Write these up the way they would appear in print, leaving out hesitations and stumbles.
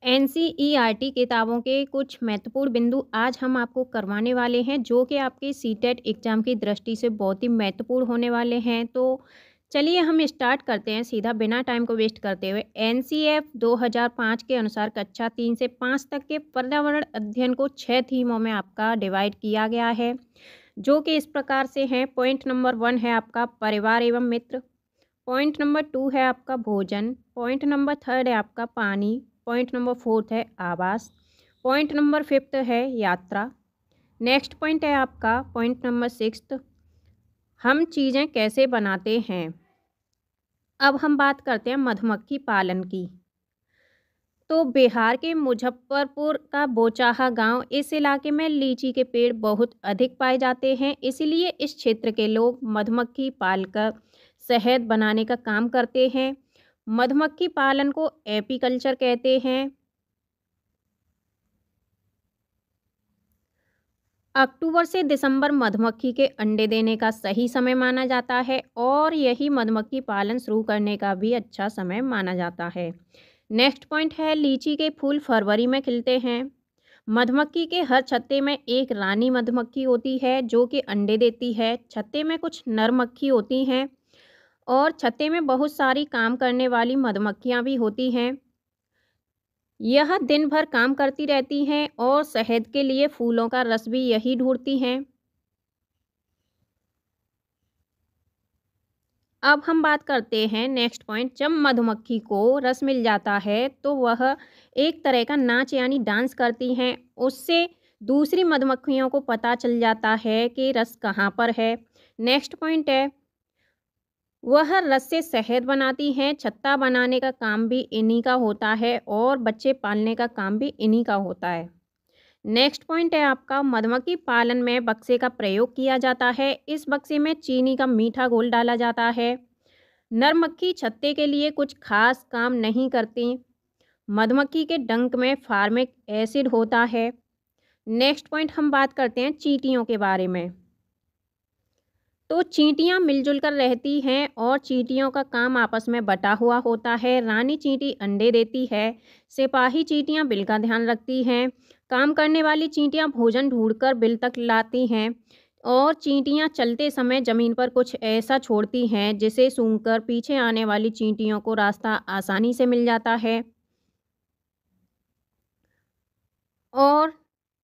NCERT किताबों के कुछ महत्वपूर्ण बिंदु आज हम आपको करवाने वाले हैं जो कि आपके सीटेट एग्ज़ाम की दृष्टि से बहुत ही महत्वपूर्ण होने वाले हैं। तो चलिए हम स्टार्ट करते हैं सीधा बिना टाइम को वेस्ट करते हुए। एनसीएफ 2005 के अनुसार कक्षा 3 से 5 तक के पर्यावरण अध्ययन को 6 थीमों में आपका डिवाइड किया गया है, जो कि इस प्रकार से हैं। पॉइंट नंबर 1 है आपका परिवार एवं मित्र। पॉइंट नंबर 2 है आपका भोजन। पॉइंट नंबर 3 है आपका पानी। पॉइंट नंबर 4 है आवास। पॉइंट नंबर 5 है यात्रा। नेक्स्ट पॉइंट है आपका पॉइंट नंबर 6 हम चीज़ें कैसे बनाते हैं। अब हम बात करते हैं मधुमक्खी पालन की। तो बिहार के मुजफ्फरपुर का बोचाहा गांव, इस इलाके में लीची के पेड़ बहुत अधिक पाए जाते हैं, इसीलिए इस क्षेत्र के लोग मधुमक्खी पालकर शहद बनाने का काम करते हैं। मधुमक्खी पालन को एपीकल्चर कहते हैं। अक्टूबर से दिसंबर मधुमक्खी के अंडे देने का सही समय माना जाता है और यही मधुमक्खी पालन शुरू करने का भी अच्छा समय माना जाता है। नेक्स्ट पॉइंट है लीची के फूल फरवरी में खिलते हैं। मधुमक्खी के हर छत्ते में एक रानी मधुमक्खी होती है जो कि अंडे देती है। छत्ते में कुछ नर मक्खी होती हैं और छत्ते में बहुत सारी काम करने वाली मधुमक्खियाँ भी होती हैं। यह दिन भर काम करती रहती हैं और शहद के लिए फूलों का रस भी यही ढूंढती हैं। अब हम बात करते हैं नेक्स्ट पॉइंट। जब मधुमक्खी को रस मिल जाता है तो वह एक तरह का नाच यानी डांस करती हैं। उससे दूसरी मधुमक्खियों को पता चल जाता है कि रस कहाँ पर है। नेक्स्ट पॉइंट है वह रस से शहद बनाती हैं। छत्ता बनाने का काम भी इन्हीं का होता है और बच्चे पालने का काम भी इन्हीं का होता है। नेक्स्ट पॉइंट है आपका मधुमक्खी पालन में बक्से का प्रयोग किया जाता है। इस बक्से में चीनी का मीठा घोल डाला जाता है। नर मक्खी छत्ते के लिए कुछ खास काम नहीं करती। मधुमक्खी के डंक में फार्मिक एसिड होता है। नेक्स्ट पॉइंट हम बात करते हैं चींटियों के बारे में। तो चींटियां मिलजुल कर रहती हैं और चींटियों का काम आपस में बटा हुआ होता है। रानी चींटी अंडे देती है। सिपाही चींटियां बिल का ध्यान रखती हैं। काम करने वाली चींटियां भोजन ढूंढकर बिल तक लाती हैं और चींटियां चलते समय ज़मीन पर कुछ ऐसा छोड़ती हैं जिसे सूंघकर पीछे आने वाली चींटियों को रास्ता आसानी से मिल जाता है। और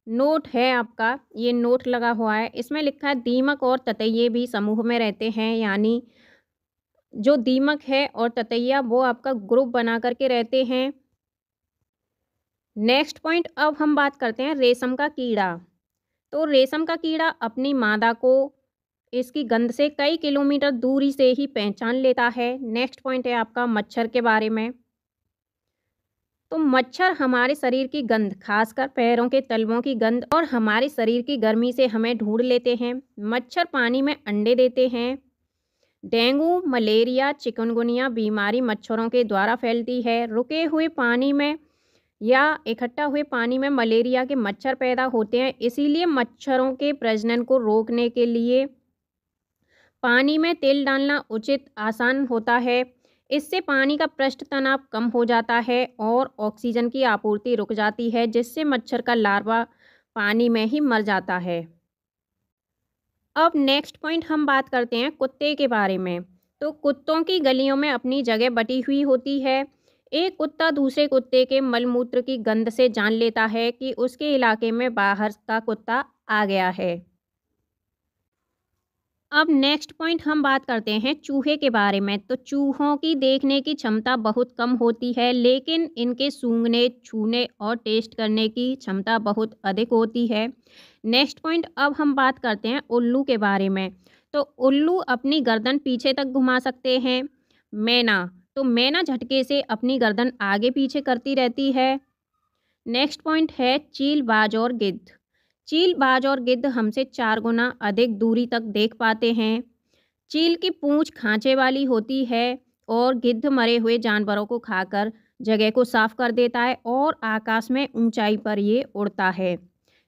नोट है आपका, ये नोट लगा हुआ है, इसमें लिखा है दीमक और ततैये भी समूह में रहते हैं। यानी जो दीमक है और ततैया वो आपका ग्रुप बना करके रहते हैं। नेक्स्ट पॉइंट अब हम बात करते हैं रेशम का कीड़ा। तो रेशम का कीड़ा अपनी मादा को इसकी गंध से कई किलोमीटर दूरी से ही पहचान लेता है। नेक्स्ट पॉइंट है आपका मच्छर के बारे में। तो मच्छर हमारे शरीर की गंध, खासकर पैरों के तलवों की गंध और हमारे शरीर की गर्मी से हमें ढूंढ लेते हैं। मच्छर पानी में अंडे देते हैं। डेंगू, मलेरिया, चिकनगुनिया बीमारी मच्छरों के द्वारा फैलती है। रुके हुए पानी में या इकट्ठा हुए पानी में मलेरिया के मच्छर पैदा होते हैं, इसीलिए मच्छरों के प्रजनन को रोकने के लिए पानी में तेल डालना उचित आसान होता है। इससे पानी का पृष्ठ तनाव कम हो जाता है और ऑक्सीजन की आपूर्ति रुक जाती है, जिससे मच्छर का लार्वा पानी में ही मर जाता है। अब नेक्स्ट पॉइंट हम बात करते हैं कुत्ते के बारे में। तो कुत्तों की गलियों में अपनी जगह बटी हुई होती है। एक कुत्ता दूसरे कुत्ते के मलमूत्र की गंध से जान लेता है कि उसके इलाके में बाहर का कुत्ता आ गया है। अब नेक्स्ट पॉइंट हम बात करते हैं चूहे के बारे में। तो चूहों की देखने की क्षमता बहुत कम होती है, लेकिन इनके सूंघने, छूने और टेस्ट करने की क्षमता बहुत अधिक होती है। नेक्स्ट पॉइंट अब हम बात करते हैं उल्लू के बारे में। तो उल्लू अपनी गर्दन पीछे तक घुमा सकते हैं। मैना, तो मैना झटके से अपनी गर्दन आगे पीछे करती रहती है। नेक्स्ट पॉइंट है चील, बाज और गिद्ध। चील, बाज और गिद्ध हमसे 4 गुना अधिक दूरी तक देख पाते हैं। चील की पूंछ खांचे वाली होती है और गिद्ध मरे हुए जानवरों को खाकर जगह को साफ कर देता है और आकाश में ऊंचाई पर ये उड़ता है।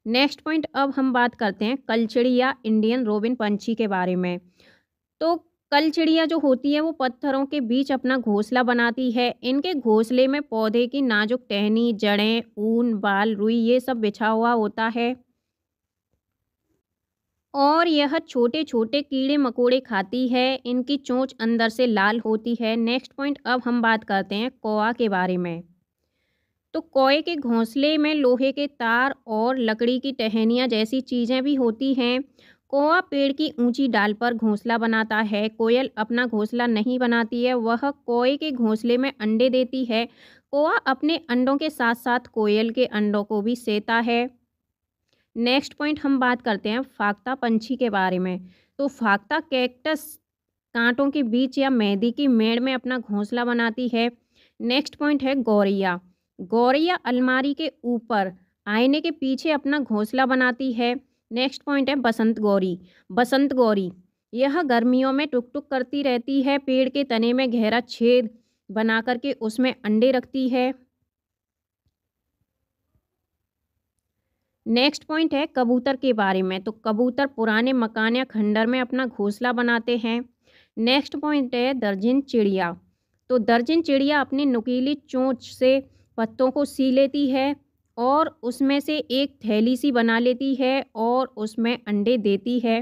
नेक्स्ट पॉइंट अब हम बात करते हैं कलचिड़ी या इंडियन रोबिन पंछी के बारे में। तो कल चिड़िया जो होती है वो पत्थरों के बीच अपना घोंसला बनाती है। इनके घोंसले में पौधे की नाजुक टहनी, जड़ें, ऊन, बाल, रुई ये सब बिछा हुआ होता है और यह छोटे-छोटे कीड़े-मकोड़े खाती है। इनकी चोंच अंदर से लाल होती है। नेक्स्ट पॉइंट अब हम बात करते हैं कौवा के बारे में। तो कौए के घोंसले में लोहे के तार और लकड़ी की टहनियाँ जैसी चीज़ें भी होती हैं। कौवा पेड़ की ऊंची डाल पर घोंसला बनाता है। कोयल अपना घोंसला नहीं बनाती है, वह कौए के घोंसले में अंडे देती है। कौवा अपने अंडों के साथ साथ कोयल के अंडों को भी सेता है। नेक्स्ट पॉइंट हम बात करते हैं फाख्ता पंछी के बारे में। तो फाख्ता कैक्टस कांटों के बीच या मेहंदी की मेड़ में अपना घोंसला बनाती है। नेक्स्ट पॉइंट है गौरैया। गौरैया अलमारी के ऊपर आईने के पीछे अपना घोंसला बनाती है। नेक्स्ट पॉइंट है बसंत गौरी। बसंत गौरी यह गर्मियों में टुक टुक करती रहती है, पेड़ के तने में गहरा छेद बना करके उसमें अंडे रखती है। नेक्स्ट पॉइंट है कबूतर के बारे में। तो कबूतर पुराने मकान या खंडर में अपना घोंसला बनाते हैं। नेक्स्ट पॉइंट है दर्जन चिड़िया। तो दर्जन चिड़िया अपनी नुकीली चोंच से पत्तों को सी लेती है और उसमें से एक थैली सी बना लेती है और उसमें अंडे देती है।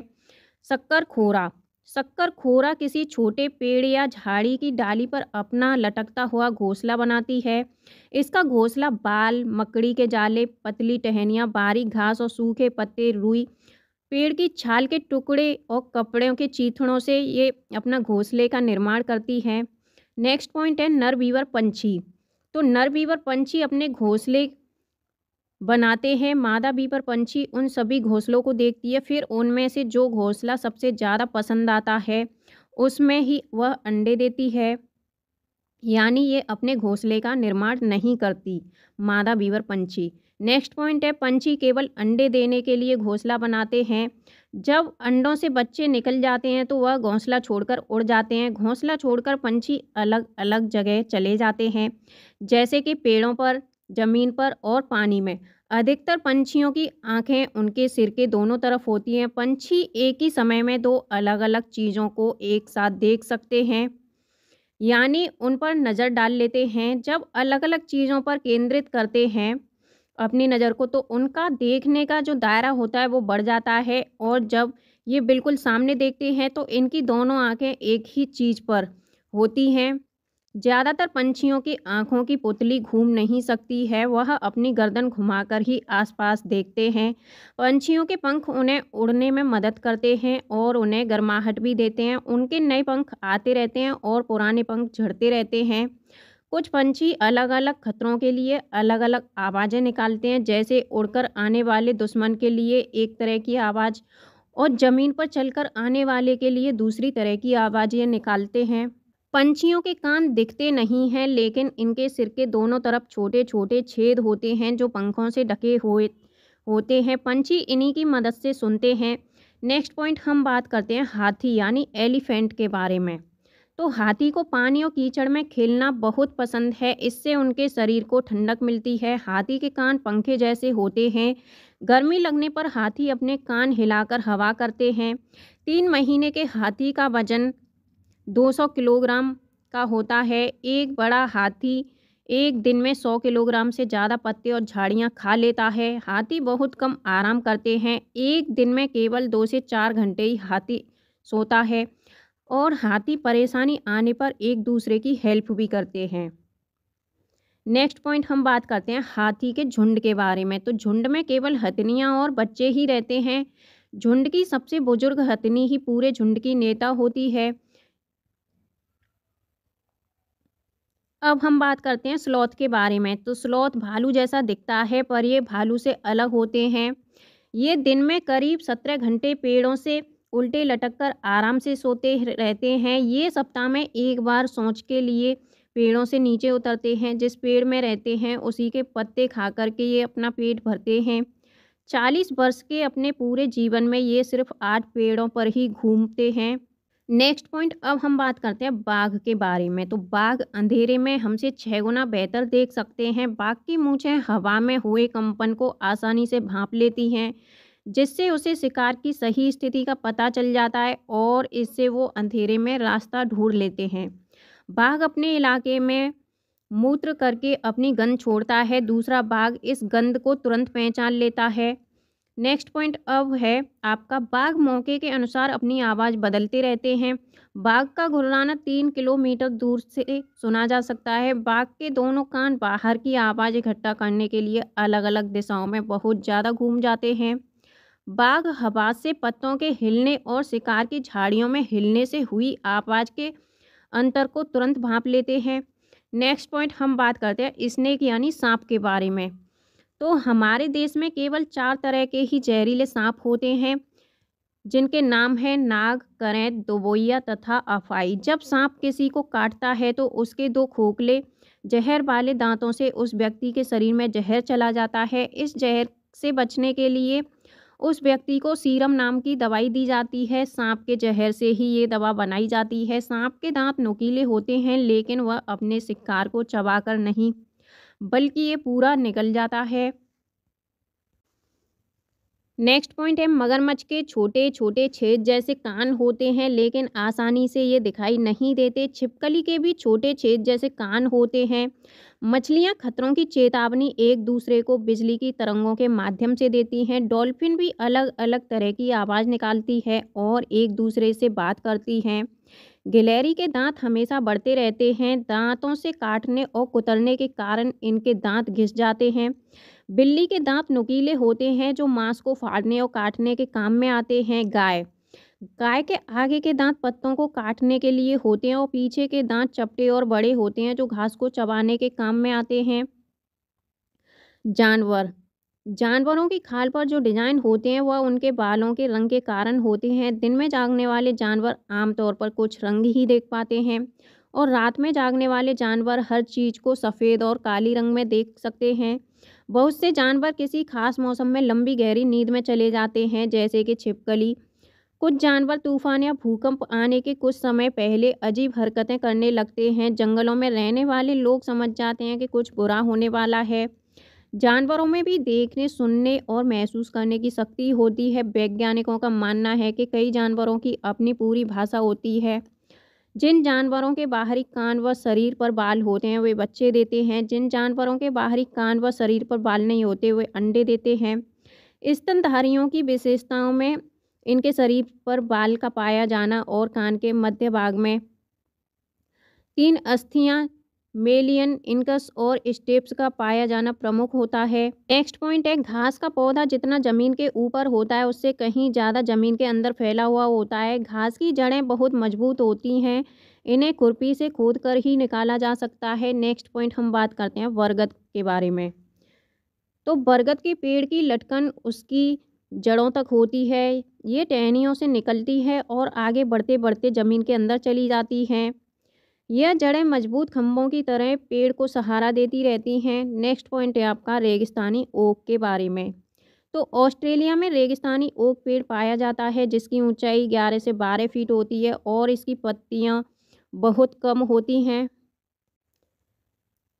शक्कर खोरा। शक्कर खोरा किसी छोटे पेड़ या झाड़ी की डाली पर अपना लटकता हुआ घोंसला बनाती है। इसका घोंसला बाल, मकड़ी के जाले, पतली टहनियाँ, बारीक घास और सूखे पत्ते, रुई, पेड़ की छाल के टुकड़े और कपड़ों के चीथड़ों से ये अपना घोंसले का निर्माण करती हैं। नेक्स्ट पॉइंट है नर बीवर पंछी। तो नर बीवर पंछी अपने घोंसले बनाते हैं। मादा बीवर पंछी उन सभी घोंसलों को देखती है, फिर उनमें से जो घोंसला सबसे ज़्यादा पसंद आता है उसमें ही वह अंडे देती है। यानी ये अपने घोंसले का निर्माण नहीं करती मादा बीवर पंछी। नेक्स्ट पॉइंट है पंछी केवल अंडे देने के लिए घोंसला बनाते हैं। जब अंडों से बच्चे निकल जाते हैं तो वह घोंसला छोड़कर उड़ जाते हैं। घोंसला छोड़कर पंछी अलग अलग जगह चले जाते हैं, जैसे कि पेड़ों पर, ज़मीन पर और पानी में। अधिकतर पंछियों की आंखें उनके सिर के दोनों तरफ होती हैं। पंछी एक ही समय में दो अलग अलग चीज़ों को एक साथ देख सकते हैं, यानी उन पर नज़र डाल लेते हैं। जब अलग अलग चीज़ों पर केंद्रित करते हैं अपनी नज़र को तो उनका देखने का जो दायरा होता है वो बढ़ जाता है और जब ये बिल्कुल सामने देखते हैं तो इनकी दोनों आंखें एक ही चीज़ पर होती हैं। ज़्यादातर पंछियों की आंखों की पुतली घूम नहीं सकती है, वह अपनी गर्दन घुमाकर ही आसपास देखते हैं। पंछियों के पंख उन्हें उड़ने में मदद करते हैं और उन्हें गर्माहट भी देते हैं। उनके नए पंख आते रहते हैं और पुराने पंख झड़ते रहते हैं। कुछ पंछी अलग अलग खतरों के लिए अलग अलग आवाज़ें निकालते हैं, जैसे उड़कर आने वाले दुश्मन के लिए एक तरह की आवाज़ और ज़मीन पर चलकर आने वाले के लिए दूसरी तरह की आवाज़ें निकालते हैं। पंछियों के कान दिखते नहीं हैं, लेकिन इनके सिर के दोनों तरफ छोटे छोटे छेद होते हैं जो पंखों से ढके हुए होते हैं। पंछी इन्हीं की मदद से सुनते हैं। नेक्स्ट पॉइंट हम बात करते हैं हाथी यानी एलिफेंट के बारे में। तो हाथी को पानी और कीचड़ में खेलना बहुत पसंद है, इससे उनके शरीर को ठंडक मिलती है। हाथी के कान पंखे जैसे होते हैं। गर्मी लगने पर हाथी अपने कान हिलाकर हवा करते हैं। 3 महीने के हाथी का वजन 200 किलोग्राम का होता है। एक बड़ा हाथी एक दिन में 100 किलोग्राम से ज़्यादा पत्ते और झाड़ियाँ खा लेता है। हाथी बहुत कम आराम करते हैं, एक दिन में केवल 2 से 4 घंटे ही हाथी सोता है और हाथी परेशानी आने पर एक दूसरे की हेल्प भी करते हैं। नेक्स्ट पॉइंट हम बात करते हैं हाथी के झुंड के बारे में। तो झुंड में केवल हथनियाँ और बच्चे ही रहते हैं। झुंड की सबसे बुजुर्ग हथनी ही पूरे झुंड की नेता होती है। अब हम बात करते हैं स्लॉथ के बारे में। तो स्लॉथ भालू जैसा दिखता है, पर ये भालू से अलग होते हैं। ये दिन में करीब 17 घंटे पेड़ों से उल्टे लटककर आराम से सोते रहते हैं। ये सप्ताह में एक बार सोच के लिए पेड़ों से नीचे उतरते हैं। जिस पेड़ में रहते हैं उसी के पत्ते खा करके ये अपना पेट भरते हैं। 40 वर्ष के अपने पूरे जीवन में ये सिर्फ 8 पेड़ों पर ही घूमते हैं। नेक्स्ट पॉइंट अब हम बात करते हैं बाघ के बारे में। तो बाघ अंधेरे में हमसे 6 गुना बेहतर देख सकते हैं। बाघ की मूंछें हवा में हुए कंपन को आसानी से भांप लेती हैं। जिससे उसे शिकार की सही स्थिति का पता चल जाता है और इससे वो अंधेरे में रास्ता ढूंढ लेते हैं। बाघ अपने इलाके में मूत्र करके अपनी गंध छोड़ता है। दूसरा बाघ इस गंध को तुरंत पहचान लेता है। नेक्स्ट पॉइंट अब है आपका, बाघ मौके के अनुसार अपनी आवाज़ बदलते रहते हैं। बाघ का गुर्राना 3 किलोमीटर दूर से सुना जा सकता है। बाघ के दोनों कान बाहर की आवाज़ इकट्ठा करने के लिए अलग अलग दिशाओं में बहुत ज़्यादा घूम जाते हैं। बाघ हवा से पत्तों के हिलने और शिकार की झाड़ियों में हिलने से हुई आवाज़ के अंतर को तुरंत भांप लेते हैं। नेक्स्ट पॉइंट हम बात करते हैं स्नेक यानी सांप के बारे में। तो हमारे देश में केवल 4 तरह के ही जहरीले सांप होते हैं, जिनके नाम हैं नाग, करेंत, दोबोइया तथा अफाई। जब सांप किसी को काटता है तो उसके 2 खोखले जहर वाले दांतों से उस व्यक्ति के शरीर में जहर चला जाता है। इस जहर से बचने के लिए उस व्यक्ति को सीरम नाम की दवाई दी जाती है। सांप के जहर से ही ये दवा बनाई जाती है। सांप के दांत नुकीले होते हैं, लेकिन वह अपने शिकार को चबाकर नहीं बल्कि ये पूरा निगल जाता है। नेक्स्ट पॉइंट है, मगरमच्छ के छोटे छोटे छेद जैसे कान होते हैं, लेकिन आसानी से ये दिखाई नहीं देते। छिपकली के भी छोटे छेद जैसे कान होते हैं। मछलियाँ खतरों की चेतावनी एक दूसरे को बिजली की तरंगों के माध्यम से देती हैं। डॉल्फिन भी अलग अलग तरह की आवाज़ निकालती है और एक दूसरे से बात करती हैं। गिलहरी के दांत हमेशा बढ़ते रहते हैं। दांतों से काटने और कुतरने के कारण इनके दांत घिस जाते हैं। बिल्ली के दांत नुकीले होते हैं, जो मांस को फाड़ने और काटने के काम में आते हैं। गाय गाय के आगे के दांत पत्तों को काटने के लिए होते हैं और पीछे के दांत चपटे और बड़े होते हैं, जो घास को चबाने के काम में आते हैं। जानवर जानवरों की खाल पर जो डिजाइन होते हैं वह उनके बालों के रंग के कारण होते हैं। दिन में जागने वाले जानवर आमतौर पर कुछ रंग ही देख पाते हैं और रात में जागने वाले जानवर हर चीज़ को सफ़ेद और काली रंग में देख सकते हैं। बहुत से जानवर किसी खास मौसम में लंबी गहरी नींद में चले जाते हैं, जैसे कि छिपकली। कुछ जानवर तूफान या भूकंप आने के कुछ समय पहले अजीब हरकतें करने लगते हैं। जंगलों में रहने वाले लोग समझ जाते हैं कि कुछ बुरा होने वाला है। जानवरों में भी देखने, सुनने और महसूस करने की शक्ति होती है। वैज्ञानिकों का मानना है कि कई जानवरों की अपनी पूरी भाषा होती है। जिन जानवरों के बाहरी कान व शरीर पर बाल होते हैं वे बच्चे देते हैं। जिन जानवरों के बाहरी कान व शरीर पर बाल नहीं होते वे अंडे देते हैं। स्तनधारियों की विशेषताओं में इनके शरीर पर बाल का पाया जाना और कान के मध्य भाग में 3 अस्थियां मेलियन, इनकस और स्टेप्स का पाया जाना प्रमुख होता है। नेक्स्ट पॉइंट है, घास का पौधा जितना जमीन के ऊपर होता है उससे कहीं ज़्यादा जमीन के अंदर फैला हुआ होता है। घास की जड़ें बहुत मजबूत होती हैं। इन्हें खुरपी से खोद कर ही निकाला जा सकता है। नेक्स्ट पॉइंट हम बात करते हैं बरगद के बारे में। तो बरगद के पेड़ की लटकन उसकी जड़ों तक होती है। ये टहनियों से निकलती है और आगे बढ़ते बढ़ते ज़मीन के अंदर चली जाती हैं। यह जड़ें मजबूत खंभों की तरह पेड़ को सहारा देती रहती हैं। नेक्स्ट पॉइंट है आपका रेगिस्तानी ओक के बारे में। तो ऑस्ट्रेलिया में रेगिस्तानी ओक पेड़ पाया जाता है, जिसकी ऊंचाई 11 से 12 फीट होती है और इसकी पत्तियां बहुत कम होती हैं।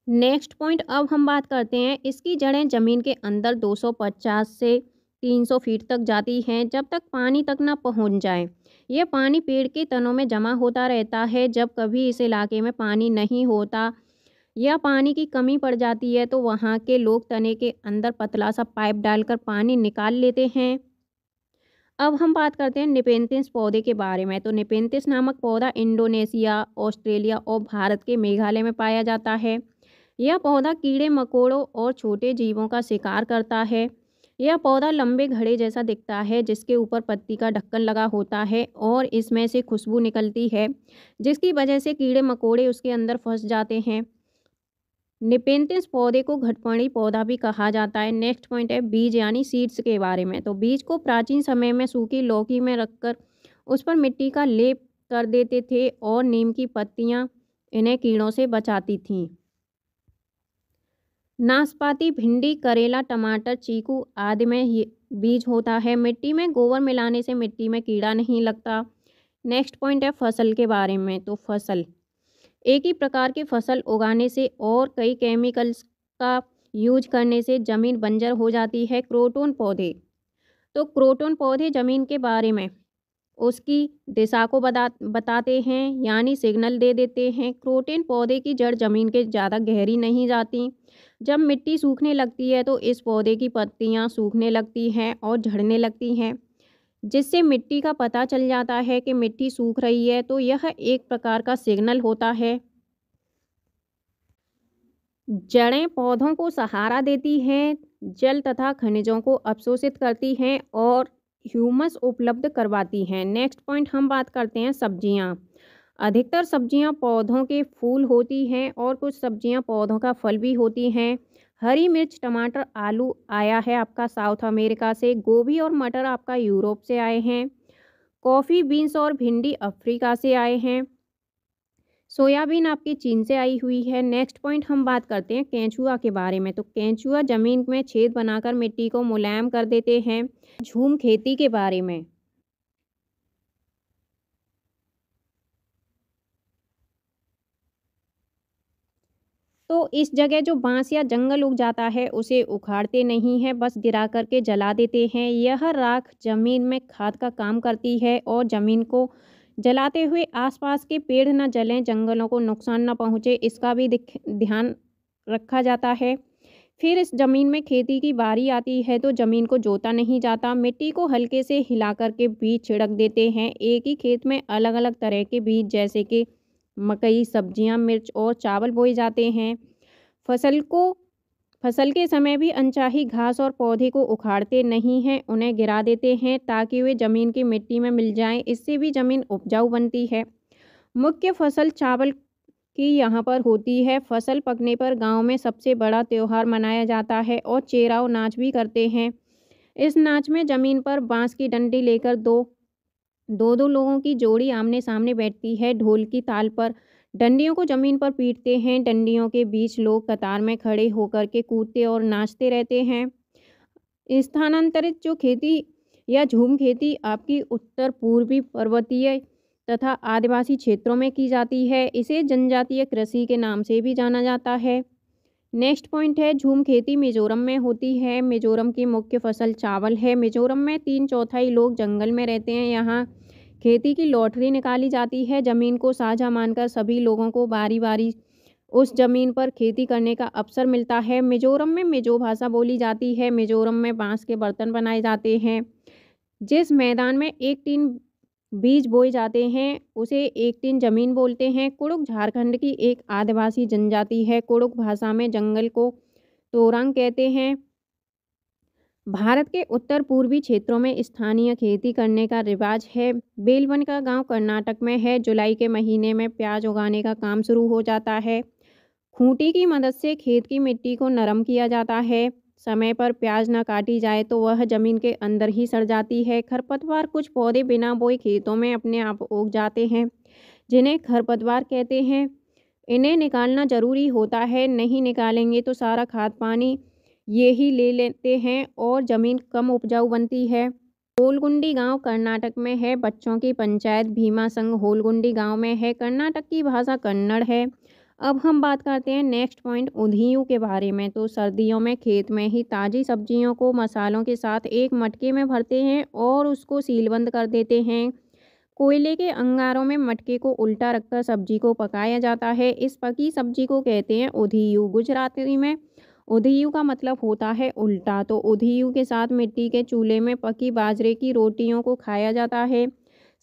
नेक्स्ट पॉइंट अब हम बात करते हैं, इसकी जड़ें ज़मीन के अंदर 250 से 300 फीट तक जाती हैं, जब तक पानी तक न पहुंच जाए। यह पानी पेड़ के तनों में जमा होता रहता है। जब कभी इस इलाके में पानी नहीं होता या पानी की कमी पड़ जाती है तो वहाँ के लोग तने के अंदर पतला सा पाइप डालकर पानी निकाल लेते हैं। अब हम बात करते हैं निपेंथिस पौधे के बारे में। तो निपेंथिस नामक पौधा इंडोनेशिया, ऑस्ट्रेलिया और भारत के मेघालय में पाया जाता है। यह पौधा कीड़े मकोड़ों और छोटे जीवों का शिकार करता है। यह पौधा लंबे घड़े जैसा दिखता है, जिसके ऊपर पत्ती का ढक्कन लगा होता है और इसमें से खुशबू निकलती है, जिसकी वजह से कीड़े मकोड़े उसके अंदर फंस जाते हैं। निपेंथिस पौधे को घटपर्णी पौधा भी कहा जाता है। नेक्स्ट पॉइंट है बीज यानी सीड्स के बारे में। तो बीज को प्राचीन समय में सूखी लौकी में रखकर उस पर मिट्टी का लेप कर देते थे और नीम की पत्तियां इन्हें कीड़ों से बचाती थीं। नाशपाती, भिंडी, करेला, टमाटर, चीकू आदि में ये बीज होता है। मिट्टी में गोबर मिलाने से मिट्टी में कीड़ा नहीं लगता। नेक्स्ट पॉइंट है फसल के बारे में। तो फसल एक ही प्रकार की फसल उगाने से और कई केमिकल्स का यूज करने से ज़मीन बंजर हो जाती है। क्रोटोन पौधे तो क्रोटन पौधे ज़मीन के बारे में उसकी दिशा को बताते हैं, यानी सिग्नल दे देते हैं। क्रोटन पौधे की जड़ ज़मीन के ज़्यादा गहरी नहीं जाती। जब मिट्टी सूखने लगती है तो इस पौधे की पत्तियां सूखने लगती हैं और झड़ने लगती हैं, जिससे मिट्टी का पता चल जाता है कि मिट्टी सूख रही है। तो यह एक प्रकार का सिग्नल होता है। जड़ें पौधों को सहारा देती हैं, जल तथा खनिजों को अवशोषित करती हैं और ह्यूमस उपलब्ध करवाती हैं। नेक्स्ट पॉइंट हम बात करते हैं सब्जियां। अधिकतर सब्जियां पौधों के फूल होती हैं और कुछ सब्जियां पौधों का फल भी होती हैं। हरी मिर्च, टमाटर, आलू आया है आपका साउथ अमेरिका से। गोभी और मटर आपका यूरोप से आए हैं। कॉफ़ी बीन्स और भिंडी अफ्रीका से आए हैं। सोयाबीन आपकी चीन से आई हुई है। नेक्स्ट पॉइंट हम बात करते हैं केंचुआ के बारे में। तो केंचुआ ज़मीन में छेद बनाकर मिट्टी को मुलायम कर देते हैं। झूम खेती के बारे में। तो इस जगह जो बांस या जंगल उग जाता है उसे उखाड़ते नहीं हैं, बस गिरा करके जला देते हैं। यह राख जमीन में खाद का काम करती है और जमीन को जलाते हुए आसपास के पेड़ न जलें, जंगलों को नुकसान न पहुंचे, इसका भी ध्यान रखा जाता है। फिर इस ज़मीन में खेती की बारी आती है तो ज़मीन को जोता नहीं जाता, मिट्टी को हल्के से हिला करके बीज छिड़क देते हैं। एक ही खेत में अलग अलग तरह के बीज जैसे कि मकई, सब्जियां, मिर्च और चावल बोए जाते हैं। फसल के समय भी अनचाही घास और पौधे को उखाड़ते नहीं हैं, उन्हें गिरा देते हैं ताकि वे ज़मीन की मिट्टी में मिल जाएं। इससे भी ज़मीन उपजाऊ बनती है। मुख्य फसल चावल की यहाँ पर होती है। फसल पकने पर गांव में सबसे बड़ा त्योहार मनाया जाता है और चेराव नाच भी करते हैं। इस नाच में ज़मीन पर बांस की डंडी लेकर दो लोगों की जोड़ी आमने सामने बैठती है। ढोल की ताल पर डंडियों को ज़मीन पर पीटते हैं। डंडियों के बीच लोग कतार में खड़े होकर के कूदते और नाचते रहते हैं। स्थानांतरित जो खेती या झूम खेती आपकी उत्तर पूर्वी पर्वतीय तथा आदिवासी क्षेत्रों में की जाती है। इसे जनजातीय कृषि के नाम से भी जाना जाता है। नेक्स्ट पॉइंट है झूम खेती मिजोरम में होती है। मिजोरम की मुख्य फसल चावल है। मिजोरम में 3/4 लोग जंगल में रहते हैं। यहाँ खेती की लॉटरी निकाली जाती है। ज़मीन को साझा मानकर सभी लोगों को बारी बारी उस ज़मीन पर खेती करने का अवसर मिलता है। मिजोरम में मिजो भाषा बोली जाती है। मिजोरम में बांस के बर्तन बनाए जाते हैं। जिस मैदान में एक टीन बीज बोए जाते हैं उसे एक टीन ज़मीन बोलते हैं। कुड़ुक झारखंड की एक आदिवासी जनजाति है। कुड़ुक भाषा में जंगल को तोरंग कहते हैं। भारत के उत्तर पूर्वी क्षेत्रों में स्थानीय खेती करने का रिवाज है। बेलवन का गांव कर्नाटक में है। जुलाई के महीने में प्याज उगाने का काम शुरू हो जाता है। खूंटी की मदद से खेत की मिट्टी को नरम किया जाता है। समय पर प्याज न काटी जाए तो वह ज़मीन के अंदर ही सड़ जाती है। खरपतवार कुछ पौधे बिना बोए खेतों में अपने आप उग जाते हैं, जिन्हें खरपतवार कहते हैं। इन्हें निकालना ज़रूरी होता है, नहीं निकालेंगे तो सारा खाद पानी ये ही ले लेते हैं और ज़मीन कम उपजाऊ बनती है। होलगुंडी गांव कर्नाटक में है। बच्चों की पंचायत भीमा संघ होलगुंडी गांव में है। कर्नाटक की भाषा कन्नड़ है। अब हम बात करते हैं नेक्स्ट पॉइंट उधियूं के बारे में। तो सर्दियों में खेत में ही ताज़ी सब्जियों को मसालों के साथ एक मटके में भरते हैं और उसको सीलबंद कर देते हैं। कोयले के अंगारों में मटके को उल्टा रखकर सब्जी को पकाया जाता है। इस पकी सब्जी को कहते हैं उधियूं। गुजराती में उधियूं का मतलब होता है उल्टा। तो उधियूं के साथ मिट्टी के चूल्हे में पकी बाजरे की रोटियों को खाया जाता है।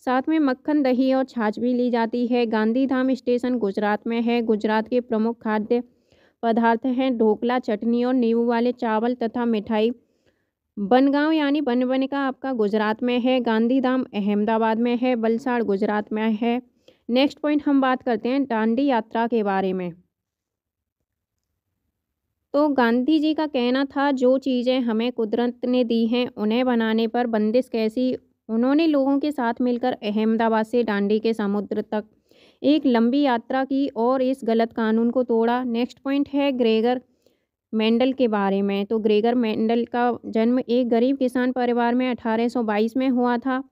साथ में मक्खन, दही और छाछ भी ली जाती है। गांधीधाम स्टेशन गुजरात में है। गुजरात के प्रमुख खाद्य पदार्थ हैं ढोकला, चटनी और नींबू वाले चावल तथा मिठाई। बनगांव यानी बनबनका आपका गुजरात में है। गांधीधाम अहमदाबाद में है। वलसाड़ गुजरात में है। नेक्स्ट पॉइंट हम बात करते हैं दांडी यात्रा के बारे में। तो गांधी जी का कहना था जो चीज़ें हमें कुदरत ने दी हैं उन्हें बनाने पर बंदिश कैसी। उन्होंने लोगों के साथ मिलकर अहमदाबाद से दांडी के समुद्र तक एक लंबी यात्रा की और इस गलत कानून को तोड़ा। नेक्स्ट पॉइंट है ग्रेगर मेंडल के बारे में। तो ग्रेगर मेंडल का जन्म एक गरीब किसान परिवार में 1822 में हुआ था।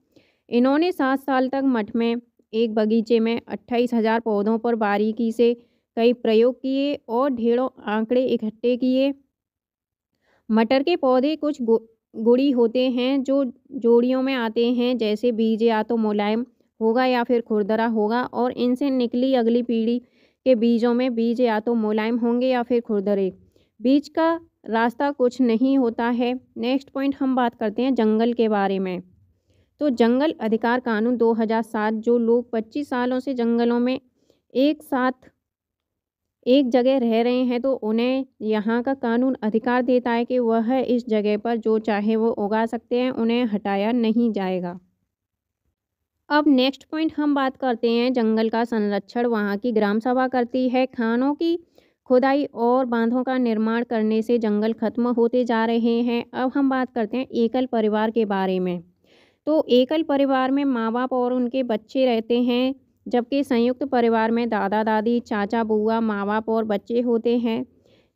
इन्होंने 7 साल तक मठ में एक बगीचे में 28,000 पौधों पर बारीकी से कई प्रयोग किए और ढेरों आंकड़े इकट्ठे किए। मटर के पौधे कुछ गुड़ी होते हैं जो जोड़ियों में आते हैं, जैसे बीज या तो मुलायम होगा या फिर खुरदरा होगा, और इनसे निकली अगली पीढ़ी के बीजों में बीज या तो मुलायम होंगे या फिर खुरदरे। बीज का रास्ता कुछ नहीं होता है। नेक्स्ट पॉइंट हम बात करते हैं जंगल के बारे में। तो जंगल अधिकार कानून 2007, जो लोग 25 सालों से जंगलों में एक साथ एक जगह रह रहे हैं तो उन्हें यहाँ का कानून अधिकार देता है कि वह इस जगह पर जो चाहे वो उगा सकते हैं, उन्हें हटाया नहीं जाएगा। अब नेक्स्ट पॉइंट हम बात करते हैं जंगल का संरक्षण वहाँ की ग्राम सभा करती है। खानों की खुदाई और बांधों का निर्माण करने से जंगल खत्म होते जा रहे हैं। अब हम बात करते हैं एकल परिवार के बारे में। तो एकल परिवार में माँ बाप और उनके बच्चे रहते हैं, जबकि संयुक्त परिवार में दादा दादी, चाचा बुआ, माँ बाप और बच्चे होते हैं,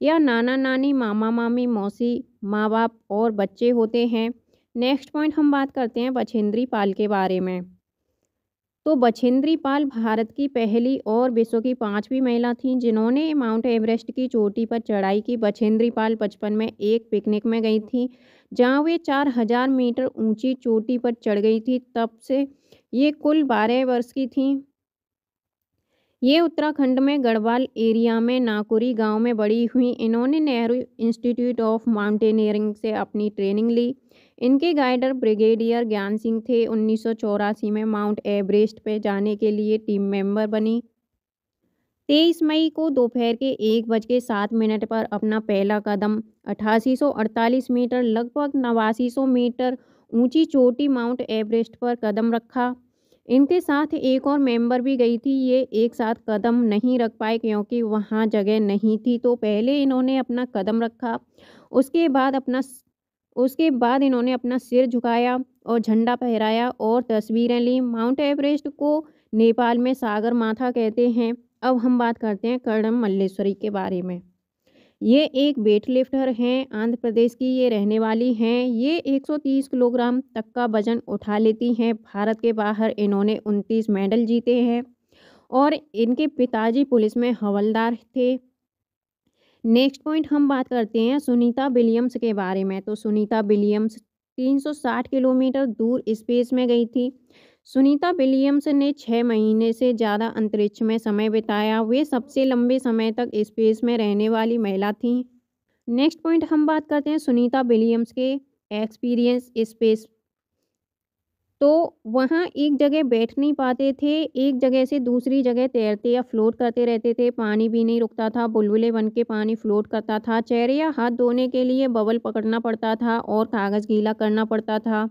या नाना नानी, मामा मामी, मौसी, माँ बाप और बच्चे होते हैं। नेक्स्ट पॉइंट हम बात करते हैं बछेंद्री पाल के बारे में। तो बछेंद्री पाल भारत की पहली और विश्व की 5वीं महिला थीं जिन्होंने माउंट एवरेस्ट की चोटी पर चढ़ाई की। बछेंद्री पाल बचपन में एक पिकनिक में गई थी, जहां वे 4000 मीटर ऊंची चोटी पर चढ़ गई थी। तब से ये कुल 12 वर्ष की थीं। ये उत्तराखंड में गढ़वाल एरिया में नाकुरी गांव में बड़ी हुई। इन्होंने नेहरू इंस्टीट्यूट ऑफ माउंटेनियरिंग से अपनी ट्रेनिंग ली। इनके गाइडर ब्रिगेडियर ज्ञान सिंह थे। 1984 में माउंट एवरेस्ट पे जाने के लिए टीम मेंबर बनी। 23 मई को दोपहर के 1:07 पर अपना पहला कदम 8848 मीटर लगभग 8900 मीटर ऊंची चोटी माउंट एवरेस्ट पर कदम रखा। इनके साथ एक और मेंबर भी गई थी। ये एक साथ कदम नहीं रख पाए क्योंकि वहाँ जगह नहीं थी, तो पहले इन्होंने अपना कदम रखा। उसके बाद इन्होंने अपना सिर झुकाया और झंडा फहराया और तस्वीरें ली। माउंट एवरेस्ट को नेपाल में सागर माथा कहते हैं। अब हम बात करते हैं कर्णम मल्लेश्वरी के बारे में। ये एक वेट लिफ्टर हैं, आंध्र प्रदेश की ये रहने वाली हैं। ये 130 किलोग्राम तक का वजन उठा लेती हैं। भारत के बाहर इन्होंने 29 मेडल जीते हैं और इनके पिताजी पुलिस में हवलदार थे। नेक्स्ट पॉइंट हम बात करते हैं सुनीता विलियम्स के बारे में। तो सुनीता विलियम्स 360 किलोमीटर दूर स्पेस में गई थी। सुनीता विलियम्स ने 6 महीने से ज़्यादा अंतरिक्ष में समय बिताया। वे सबसे लंबे समय तक स्पेस में रहने वाली महिला थीं। नेक्स्ट पॉइंट हम बात करते हैं सुनीता विलियम्स के एक्सपीरियंस स्पेस। तो वहाँ एक जगह बैठ नहीं पाते थे, एक जगह से दूसरी जगह तैरते या फ्लोट करते रहते थे। पानी भी नहीं रुकता था, बुलबुले बन के पानी फ्लोट करता था। चेहरे या हाथ धोने के लिए बबल पकड़ना पड़ता था और कागज़ गीला करना पड़ता था।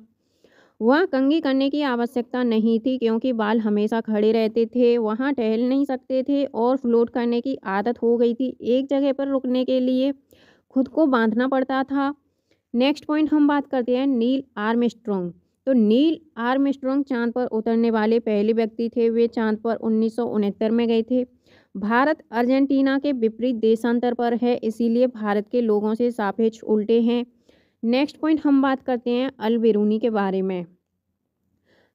वहाँ कंघी करने की आवश्यकता नहीं थी क्योंकि बाल हमेशा खड़े रहते थे। वहाँ टहल नहीं सकते थे और फ्लोट करने की आदत हो गई थी। एक जगह पर रुकने के लिए खुद को बांधना पड़ता था। नेक्स्ट पॉइंट हम बात करते हैं नील आर्मस्ट्रॉन्ग। तो नील आर्मस्ट्रॉन्ग चांद पर उतरने वाले पहले व्यक्ति थे। वे चांद पर 1969 में गए थे। भारत अर्जेंटीना के विपरीत देशांतर पर है, इसीलिए भारत के लोगों से सापेक्ष उल्टे हैं। नेक्स्ट पॉइंट हम बात करते हैं अल-बिरूनी के बारे में।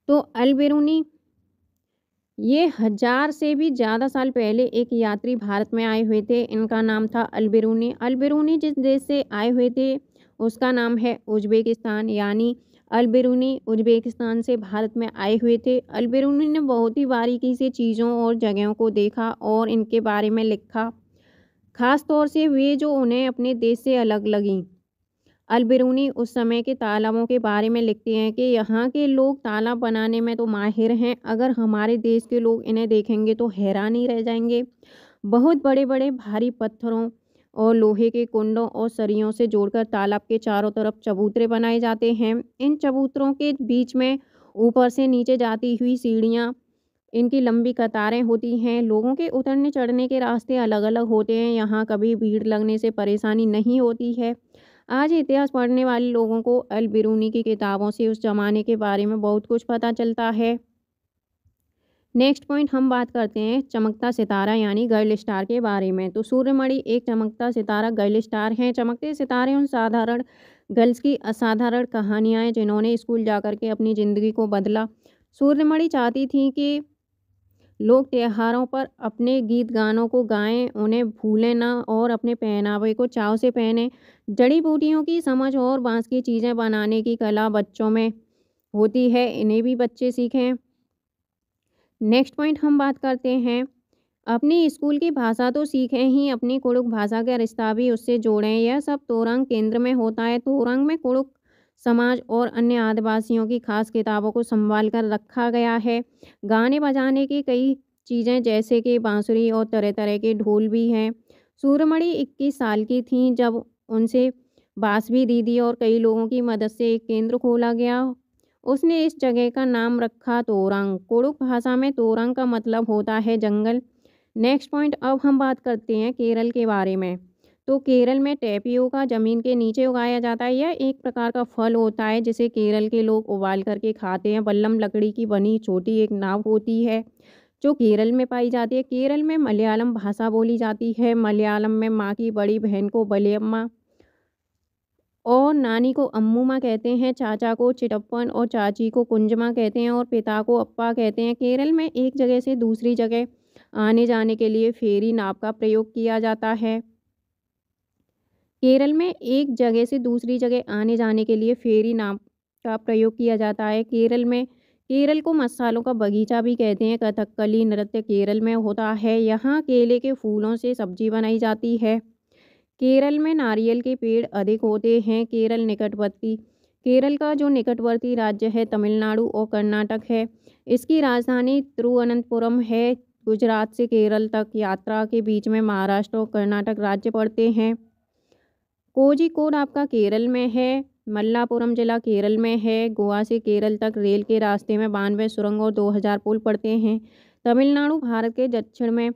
तो अल-बिरूनी ये 1000 से भी ज़्यादा साल पहले एक यात्री भारत में आए हुए थे। इनका नाम था अल-बिरूनी। अल-बिरूनी जिस देश से आए हुए थे उसका नाम है उज़्बेकिस्तान, यानी अल-बिरूनी उज़्बेकिस्तान से भारत में आए हुए थे। अल-बिरूनी ने बहुत ही बारीकी से चीज़ों और जगहों को देखा और इनके बारे में लिखा, ख़ास तौर से वे जो उन्हें अपने देश से अलग लगीं। अल-बिरूनी उस समय के तालाबों के बारे में लिखते हैं कि यहाँ के लोग तालाब बनाने में तो माहिर हैं, अगर हमारे देश के लोग इन्हें देखेंगे तो हैरान ही रह जाएंगे। बहुत बड़े बड़े भारी पत्थरों और लोहे के कुंडों और सरियों से जोड़कर तालाब के चारों तरफ चबूतरे बनाए जाते हैं। इन चबूतरों के बीच में ऊपर से नीचे जाती हुई सीढ़ियाँ, इनकी लंबी कतारें होती हैं। लोगों के उतरने चढ़ने के रास्ते अलग अलग होते हैं। यहाँ कभी भीड़ लगने से परेशानी नहीं होती है। आज इतिहास पढ़ने वाले लोगों को अल-बिरूनी की किताबों से उस ज़माने के बारे में बहुत कुछ पता चलता है। नेक्स्ट पॉइंट हम बात करते हैं चमकता सितारा यानी गर्ल स्टार के बारे में। तो सूर्यमणि एक चमकता सितारा गर्ल स्टार हैं। चमकते सितारे उन साधारण गर्ल्स की असाधारण कहानियाँ हैं जिन्होंने स्कूल जाकर के अपनी ज़िंदगी को बदला। सूर्यमणि चाहती थी कि लोग त्योहारों पर अपने गीत गानों को गाएं, उन्हें भूलें ना और अपने पहनावे को चाव से पहने। जड़ी बूटियों की समझ और बांस की चीज़ें बनाने की कला बच्चों में होती है, इन्हें भी बच्चे सीखें। नेक्स्ट पॉइंट हम बात करते हैं, अपनी स्कूल की भाषा तो सीखें ही, अपनी कुड़ुक भाषा का रिश्ता भी उससे जोड़ें। यह सब तोरंग केंद्र में होता है। तोरंग में कुड़ुक समाज और अन्य आदिवासियों की खास किताबों को संभाल कर रखा गया है। गाने बजाने की कई चीज़ें जैसे कि बांसुरी और तरह तरह के ढोल भी हैं। सूरमणि 21 साल की थीं जब उनसे बांसुरी दीदी और कई लोगों की मदद से एक केंद्र खोला गया। उसने इस जगह का नाम रखा तोरंग। कुड़ुक भाषा में तोरंग का मतलब होता है जंगल। नेक्स्ट पॉइंट अब हम बात करते हैं केरल के बारे में। तो केरल में टेपियोका ज़मीन के नीचे उगाया जाता है। यह एक प्रकार का फल होता है जिसे केरल के लोग उबाल करके खाते हैं। बल्लम लकड़ी की बनी छोटी एक नाव होती है जो केरल में पाई जाती है। केरल में मलयालम भाषा बोली जाती है। मलयालम में माँ की बड़ी बहन को बलियम्मा और नानी को अम्मूमा कहते हैं, चाचा को चिटप्पन और चाची को कुंजमा कहते हैं और पिता को अप्पा कहते हैं। केरल में एक जगह से दूसरी जगह आने जाने के लिए फेरी नाव का प्रयोग किया जाता है। केरल में एक जगह से दूसरी जगह आने जाने के लिए फेरी नाव का प्रयोग किया जाता है। केरल को मसालों का बगीचा भी कहते हैं। कथकली नृत्य केरल में होता है। यहाँ केले के फूलों से सब्जी बनाई जाती है। केरल में नारियल के पेड़ अधिक होते हैं। केरल का जो निकटवर्ती राज्य है तमिलनाडु और कर्नाटक है। इसकी राजधानी तिरुवनंतपुरम है। गुजरात से केरल तक यात्रा के बीच में महाराष्ट्र और कर्नाटक राज्य पड़ते हैं। कोझिकोड आपका केरल में है। मल्लापुरम जिला केरल में है। गोवा से केरल तक रेल के रास्ते में 92 सुरंग और 2000 पुल पड़ते हैं। तमिलनाडु भारत के दक्षिण में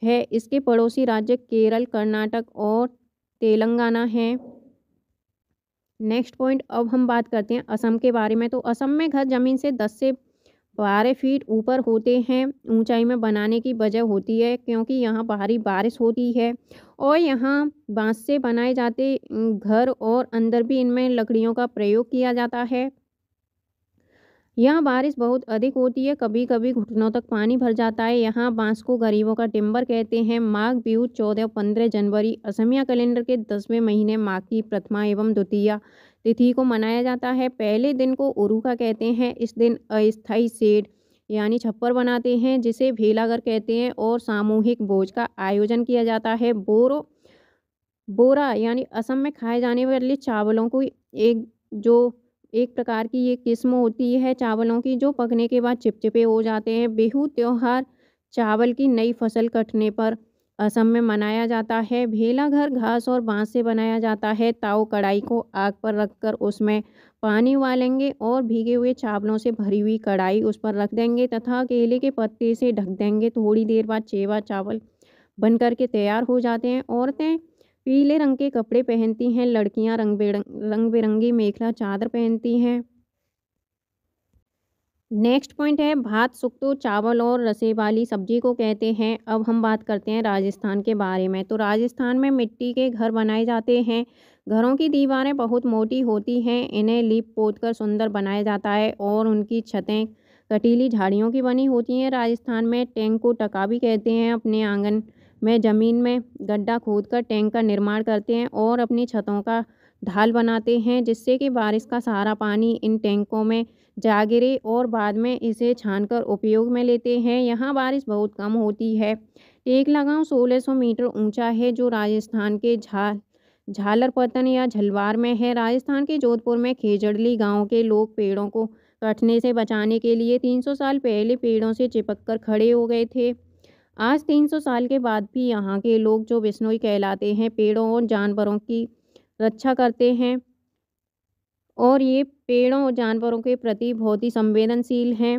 है। इसके पड़ोसी राज्य केरल, कर्नाटक और तेलंगाना है। नेक्स्ट पॉइंट अब हम बात करते हैं असम के बारे में। तो असम में घर ज़मीन से 10 से 12 फीट ऊपर होते हैं। ऊंचाई में बनाने की वजह होती है क्योंकि यहाँ भारी बारिश होती है और यहाँ बांस से बनाए जाते घर और अंदर भी इनमें लकड़ियों का प्रयोग किया जाता है। यहाँ बारिश बहुत अधिक होती है, कभी कभी घुटनों तक पानी भर जाता है। यहाँ बांस को गरीबों का टिम्बर कहते हैं। माघ बिहू 14 और 15 जनवरी असमिया कैलेंडर के 10वें महीने माघ की प्रथमा एवं द्वितीया तिथि को मनाया जाता है। पहले दिन को उरुका कहते हैं। इस दिन अस्थायी शेड यानी छप्पर बनाते हैं जिसे भेलाघर कहते हैं और सामूहिक भोज का आयोजन किया जाता है। बोरा यानी असम में खाए जाने वाले चावलों को एक प्रकार की ये किस्म होती है चावलों की जो पकने के बाद चिपचिपे हो जाते हैं। बिहू त्योहार चावल की नई फसल कटने पर असम में मनाया जाता है। भेलाघर घास और बांस से बनाया जाता है। ताऊ कढ़ाई को आग पर रखकर उसमें पानी उबालेंगे और भीगे हुए चावलों से भरी हुई कढ़ाई उस पर रख देंगे तथा केले के पत्ते से ढक देंगे। थोड़ी देर बाद चेवा चावल बन करके तैयार हो जाते हैं। औरतें पीले रंग के कपड़े पहनती हैं। लड़कियां रंग बिरंगी मेखला चादर पहनती हैं। नेक्स्ट पॉइंट है भात सुक्तो चावल और रसे वाली सब्जी को कहते हैं। अब हम बात करते हैं राजस्थान के बारे में। तो राजस्थान में मिट्टी के घर बनाए जाते हैं। घरों की दीवारें बहुत मोटी होती हैं। इन्हें लीप पोत कर सुंदर बनाया जाता है और उनकी छतें कटीली झाड़ियों की बनी होती हैं। राजस्थान में टैंक को टका भी कहते हैं। अपने आंगन में ज़मीन में गड्ढा खोदकर टैंक का निर्माण करते हैं और अपनी छतों का ढाल बनाते हैं जिससे कि बारिश का सारा पानी इन टैंकों में जा गिरे और बाद में इसे छानकर उपयोग में लेते हैं। यहाँ बारिश बहुत कम होती है। टेकलागांव 1600 मीटर ऊंचा है जो राजस्थान के झालरपतन या झलवार में है। राजस्थान के जोधपुर में खेजड़ली गांव के लोग पेड़ों को कटने से बचाने के लिए 300 साल पहले पेड़ों से चिपक कर खड़े हो गए थे। आज 300 साल के बाद भी यहाँ के लोग जो बिश्नोई कहलाते हैं पेड़ों और जानवरों की रक्षा करते हैं और ये पेड़ों और जानवरों के प्रति बहुत ही संवेदनशील हैं।